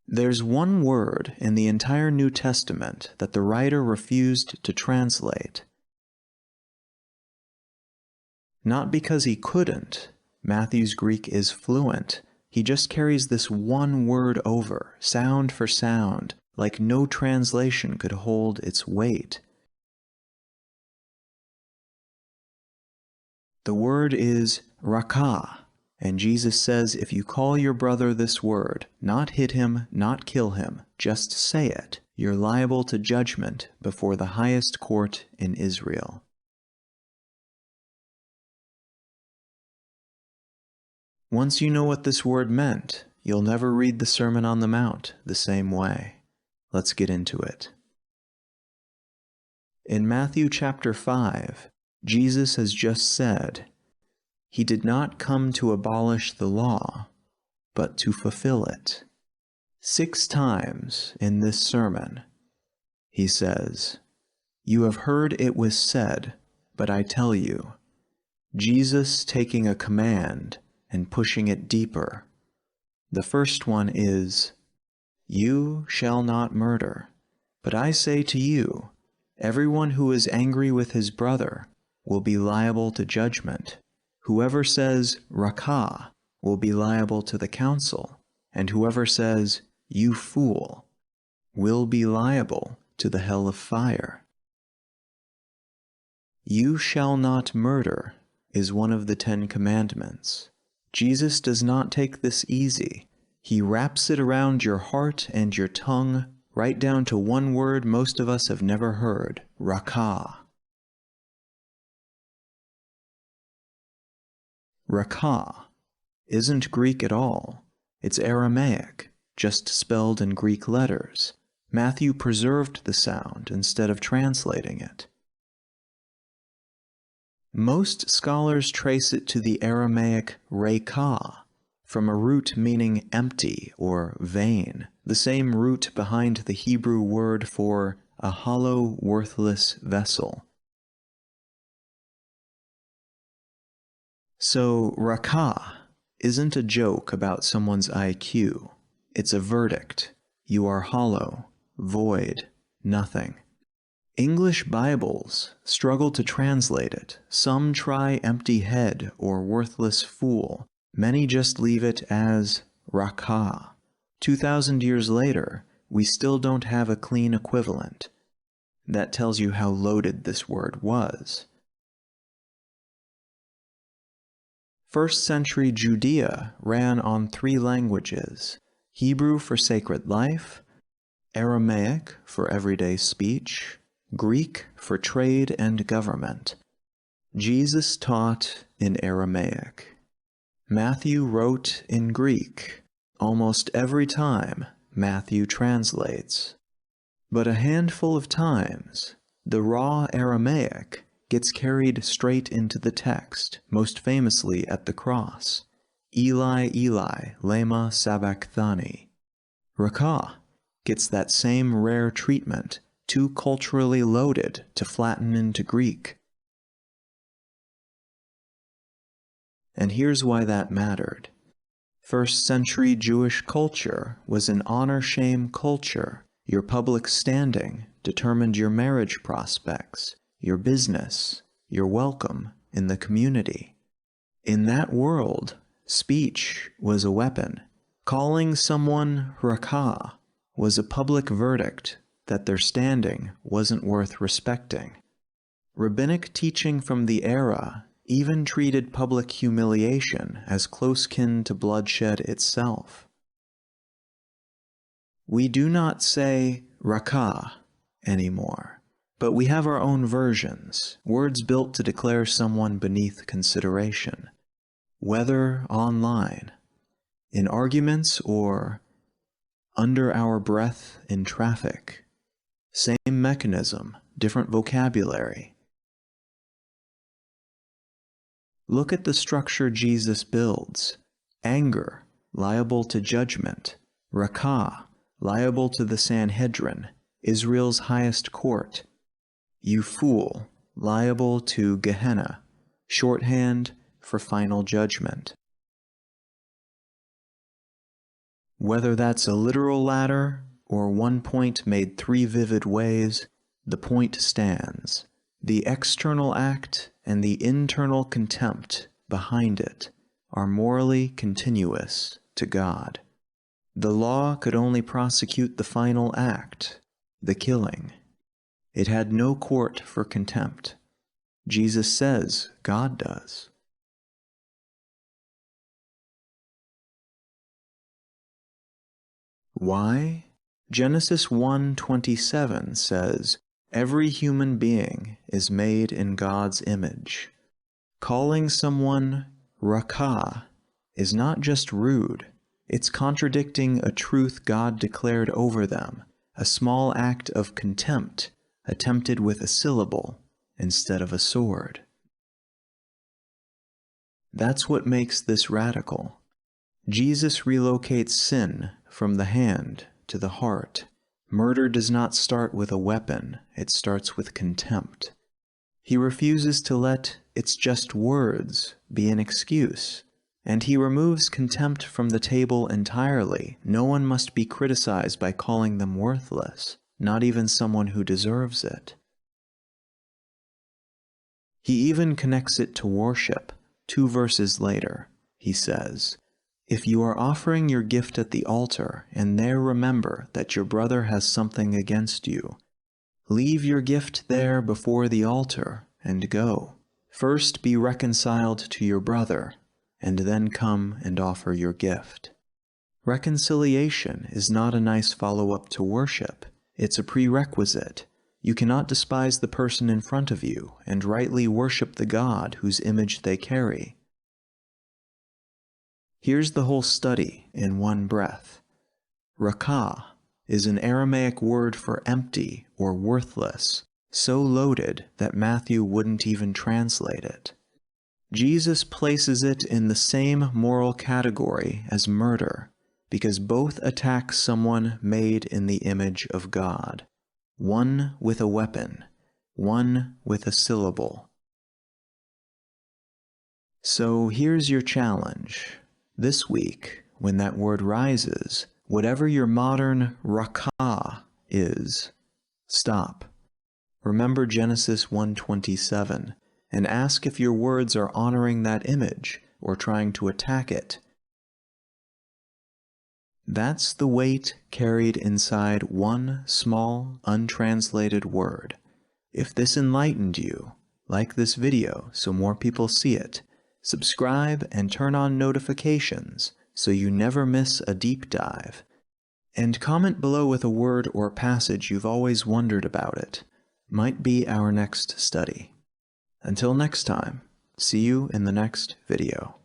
There's one word in the entire New Testament that the writer refused to translate. Not because he couldn't. Matthew's Greek is fluent. He just carries this one word over, sound for sound, like no translation could hold its weight. The word is Ṟακά, and Jesus says if you call your brother this word, not hit him, not kill him, just say it, you're liable to judgment before the highest court in Israel. Once you know what this word meant, you'll never read the Sermon on the Mount the same way. Let's get into it. In Matthew chapter 5, Jesus has just said, He did not come to abolish the law, but to fulfill it. 6 times in this sermon, he says, You have heard it was said, but I tell you. Jesus taking a command and pushing it deeper. The first one is, You shall not murder. But I say to you, everyone who is angry with his brother will be liable to judgment. Whoever says, Ṟακά, will be liable to the council, and whoever says, You fool, will be liable to the hell of fire. You shall not murder is one of the 10 commandments. Jesus does not take this easy. He wraps it around your heart and your tongue, right down to one word most of us have never heard, Ṟακά. Ṟακά isn't Greek at all. It's Aramaic, just spelled in Greek letters. Matthew preserved the sound instead of translating it. Most scholars trace it to the Aramaic Ṟακά, from a root meaning empty or vain, the same root behind the Hebrew word for a hollow, worthless vessel. So Ṟακά isn't a joke about someone's IQ. It's a verdict. You are hollow, void, nothing. English Bibles struggle to translate it. Some try empty head or worthless fool. Many just leave it as Ṟακά. 2,000 years later, we still don't have a clean equivalent. That tells you how loaded this word was. First century Judea ran on 3 languages: Hebrew for sacred life, Aramaic for everyday speech, Greek for trade and government. Jesus taught in Aramaic. Matthew wrote in Greek. Almost every time Matthew translates. But a handful of times, the raw Aramaic gets carried straight into the text, most famously at the cross. Eli, Eli, lema sabachthani. Ṟακά gets that same rare treatment, too culturally loaded to flatten into Greek. And here's why that mattered. First century Jewish culture was an honor-shame culture. Your public standing determined your marriage prospects, your business, your welcome in the community. In that world, speech was a weapon. Calling someone Ṟακά was a public verdict that their standing wasn't worth respecting. Rabbinic teaching from the era even treated public humiliation as close kin to bloodshed itself. We do not say Ṟακά anymore, but we have our own versions, words built to declare someone beneath consideration, whether online, in arguments, or under our breath in traffic. Same mechanism, different vocabulary. Look at the structure Jesus builds. Anger, liable to judgment. Ṟακά, liable to the Sanhedrin, Israel's highest court. You fool, liable to Gehenna, shorthand for final judgment. Whether that's a literal ladder or one point made three vivid ways, the point stands. The external act and the internal contempt behind it are morally continuous to God. The law could only prosecute the final act, the killing. It had no court for contempt. Jesus says God does. Why? Genesis 1:27 says, "Every human being is made in God's image." Calling someone Ṟακά is not just rude, it's contradicting a truth God declared over them, a small act of contempt attempted with a syllable instead of a sword. That's what makes this radical. Jesus relocates sin from the hand to the heart. Murder does not start with a weapon, it starts with contempt. He refuses to let "it's just words" be an excuse, and he removes contempt from the table entirely. No one must be criticized by calling them worthless, not even someone who deserves it. He even connects it to worship. 2 verses later, he says, "If you are offering your gift at the altar, and there remember that your brother has something against you, leave your gift there before the altar and go. First be reconciled to your brother, and then come and offer your gift." Reconciliation is not a nice follow-up to worship. It's a prerequisite. You cannot despise the person in front of you and rightly worship the God whose image they carry. Here's the whole study in one breath. Ṟακά is an Aramaic word for empty or worthless, so loaded that Matthew wouldn't even translate it. Jesus places it in the same moral category as murder, because both attack someone made in the image of God. One with a weapon, one with a syllable. So here's your challenge. This week, when that word rises, whatever your modern Ṟακά is, stop. Remember Genesis 1:27 and ask if your words are honoring that image or trying to attack it. That's the weight carried inside one small, untranslated word. If this enlightened you, like this video so more people see it, subscribe and turn on notifications so you never miss a deep dive. And comment below with a word or passage you've always wondered about it. Might be our next study. Until next time, see you in the next video.